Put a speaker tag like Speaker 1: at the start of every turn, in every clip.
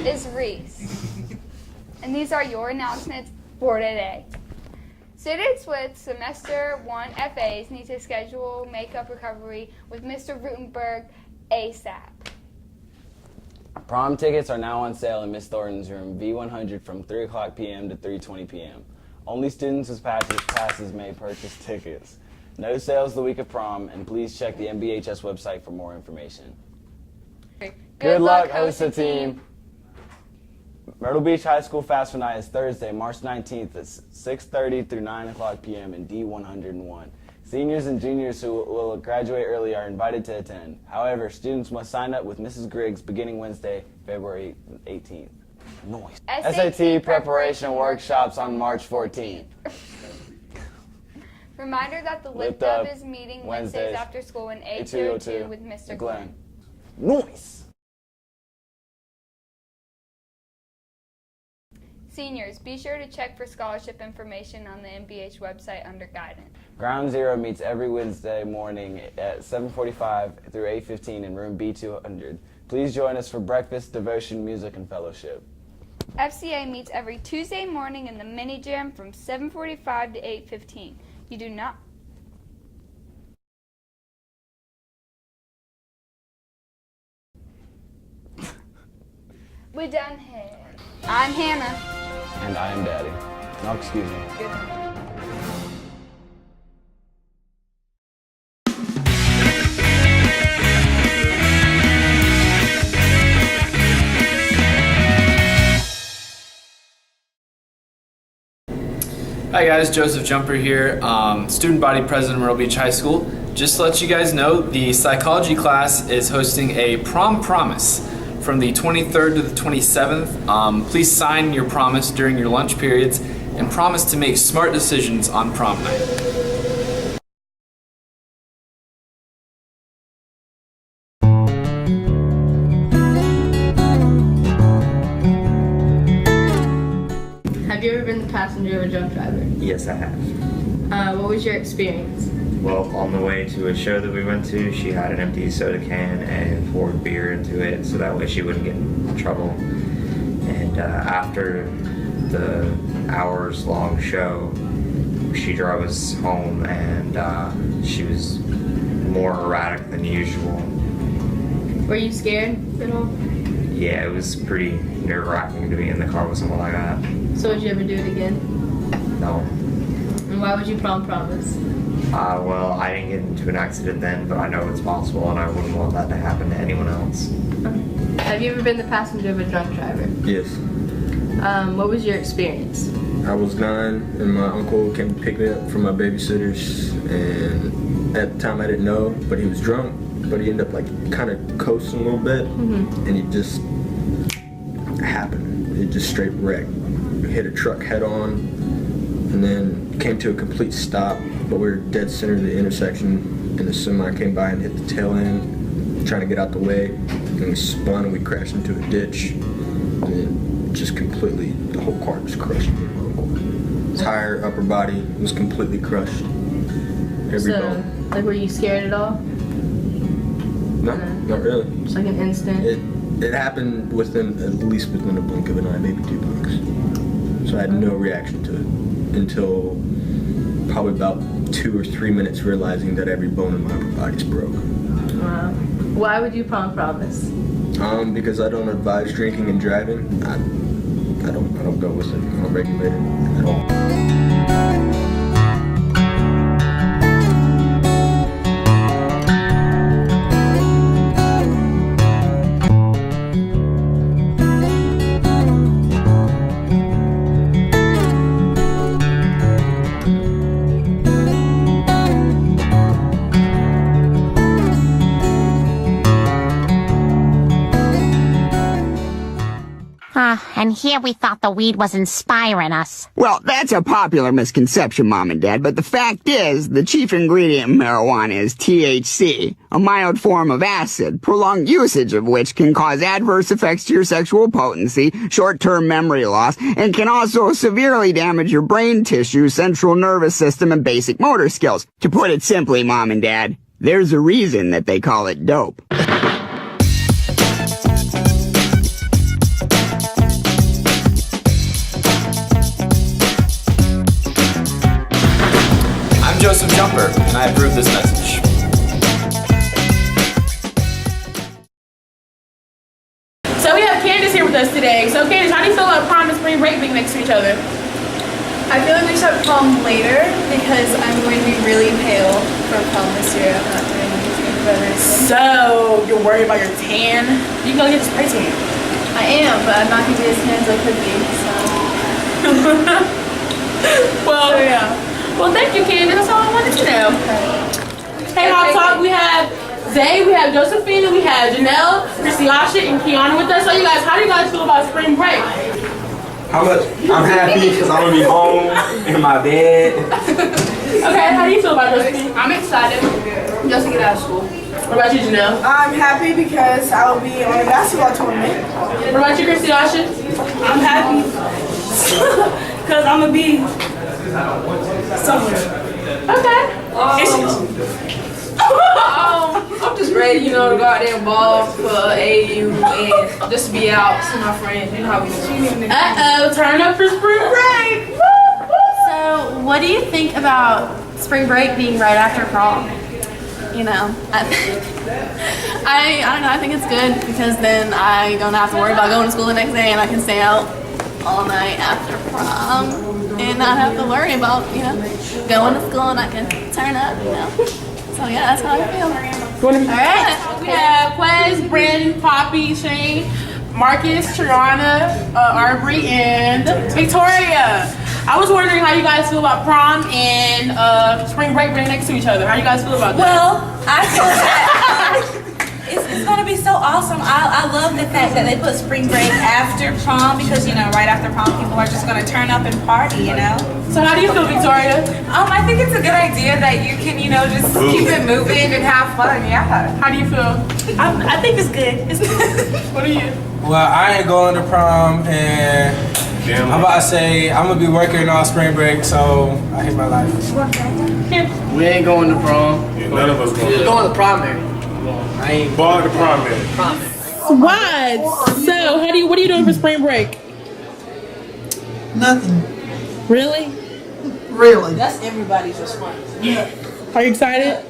Speaker 1: is Reese. And these are your announcements for today. Students with Semester 1 FAs need to schedule makeup recovery with Mr. Rutenberg ASAP.
Speaker 2: Prom tickets are now on sale in Miss Thornton's room V100 from 3 o'clock p.m. to 3:20 p.m. Only students with passes may purchase tickets. No sales the week of prom, and please check the MBHS website for more information. Good luck, HOSA team! Myrtle Beach High School FAFSA night is Thursday, March 19th at 6:30 through 9 o'clock p.m. in D101. Seniors and juniors who will graduate early are invited to attend. However, students must sign up with Mrs. Griggs beginning Wednesday, February 18th. Noise. SAT preparation workshops on March 14th.
Speaker 1: Reminder that the Lift Up is meeting Wednesdays after school in 8202 with Mr. Glenn.
Speaker 2: Noise.
Speaker 1: Seniors, be sure to check for scholarship information on the MBH website under guidance.
Speaker 2: Ground Zero meets every Wednesday morning at 7:45 through 8:15 in room B200. Please join us for breakfast, devotion, music, and fellowship.
Speaker 1: FCA meets every Tuesday morning in the mini gym from 7:45 to 8:15. You do not... We're done here. I'm Hannah.
Speaker 2: And I am Daddy. No, excuse me.
Speaker 1: Good.
Speaker 3: Hi guys, Joseph Jumper here, student body president of Myrtle Beach High School. Just to let you guys know, the psychology class is hosting a prom promise from the 23rd to the 27th. Please sign your promise during your lunch periods and promise to make smart decisions on prom night.
Speaker 4: Have you ever been the passenger of a drunk driver?
Speaker 5: Yes, I have.
Speaker 4: What was your experience?
Speaker 5: Well, on the way to a show that we went to, she had an empty soda can and poured beer into it so that way she wouldn't get in trouble. And after the hours-long show, she drove us home and she was more erratic than usual.
Speaker 4: Were you scared at all?
Speaker 5: Yeah, it was pretty nerve-wracking to be in the car with someone like that.
Speaker 4: So would you ever do it again?
Speaker 5: No.
Speaker 4: And why would you promise?
Speaker 5: Well, I didn't get into an accident then, but I know it's possible and I wouldn't want that to happen to anyone else.
Speaker 4: Okay. Have you ever been the passenger of a drunk driver?
Speaker 6: Yes.
Speaker 4: What was your experience?
Speaker 6: I was 9 and my uncle came to pick me up from my babysitters, and at the time I didn't know, but he was drunk, but he ended up like kind of coasting a little bit, and it just happened. It just straight wrecked. Hit a truck head on and then came to a complete stop, but we were dead center of the intersection and the semi came by and hit the tail end trying to get out the way, and we spun and we crashed into a ditch, and then just completely, the whole car just crushed me. Entire upper body was completely crushed. Every bone.
Speaker 4: Like, were you scared at all?
Speaker 6: No, not really.
Speaker 4: Just like an instant?
Speaker 6: It happened at least within a blink of an eye, maybe 2 blinks. So I had no reaction to it until probably about 2 or 3 minutes realizing that every bone in my upper body's broke.
Speaker 4: Wow. Why would you promise?
Speaker 6: Because I don't advise drinking and driving. I don't go with it. I don't regulate it at all.
Speaker 7: And here we thought the weed was inspiring us.
Speaker 8: Well, that's a popular misconception, Mom and Dad, but the fact is, the chief ingredient in marijuana is THC, a mild form of acid, prolonged usage of which can cause adverse effects to your sexual potency, short-term memory loss, and can also severely damage your brain tissue, central nervous system, and basic motor skills. To put it simply, Mom and Dad, there's a reason that they call it dope.
Speaker 3: Jumper, and I approve this message.
Speaker 9: So we have Candace here with us today. So Candace, how do you feel about prom and spring break being next to each other?
Speaker 10: I feel like we should have prom later because I'm going to be really pale for prom this year. I'm not doing anything better.
Speaker 9: So you're worried about your tan? You can go get a spray tan.
Speaker 10: I am, but I'm not going to be as tan as I could be. So.
Speaker 9: Well,
Speaker 10: yeah.
Speaker 9: Well, thank you, Candace. That's all I wanted to know. Hey, HawkTalk, we have Zay, we have Josephine, we have Janelle, Christiasha, and Kiana with us. So you guys, how do you guys feel about spring break?
Speaker 11: How much? I'm happy because I'm gonna be home in my bed.
Speaker 9: Okay, how do you feel about Josephine?
Speaker 10: I'm excited just to get out of school.
Speaker 9: What about you, Janelle?
Speaker 12: I'm happy because I will be on a basketball tournament.
Speaker 9: What about you, Christiasha?
Speaker 12: I'm happy because I'm gonna be somewhere.
Speaker 9: Okay.
Speaker 10: I'm just ready, to go out there and ball for AAU and just be out, see my friends. You know how we do.
Speaker 9: Uh-oh, turn up for spring break.
Speaker 4: So, what do you think about spring break being right after prom? I don't know, I think it's good because then I don't have to worry about going to school the next day and I can stay out all night after prom and not have to worry about, going to school and I can turn up, So yeah, that's how I feel.
Speaker 9: Alright, we have Quez, Brandon, Poppy, Shane, Marcus, Triana, Arbery, and Victoria. I was wondering how you guys feel about prom and spring break being next to each other. How you guys feel about that?
Speaker 13: Well, I feel that it's going to be so awesome. I love the fact that they put spring break after prom because, right after prom, people are just going to turn up and party,
Speaker 9: So how do you feel, Victoria?
Speaker 13: I think it's a good idea that you can, just keep it moving and have fun, yeah.
Speaker 9: How do you feel?
Speaker 13: I think it's good. It's good.
Speaker 9: What are you?
Speaker 11: Well, I ain't going to prom, and I'm about to say I'm gonna be working all spring break, so I hate my life.
Speaker 14: We ain't going to prom.
Speaker 15: None of us
Speaker 14: We're going to primary.
Speaker 11: I ain't
Speaker 15: going to primary.
Speaker 9: What? So what are you doing for spring break?
Speaker 12: Nothing.
Speaker 9: Really?
Speaker 12: Really.
Speaker 13: That's everybody's response.
Speaker 9: Are you excited?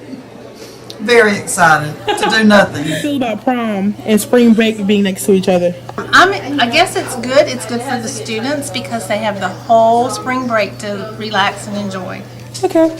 Speaker 12: Very excited to do nothing.
Speaker 9: How do you feel about prom and spring break being next to each other?
Speaker 16: I guess it's good. It's good for the students because they have the whole spring break to relax and enjoy.
Speaker 9: Okay.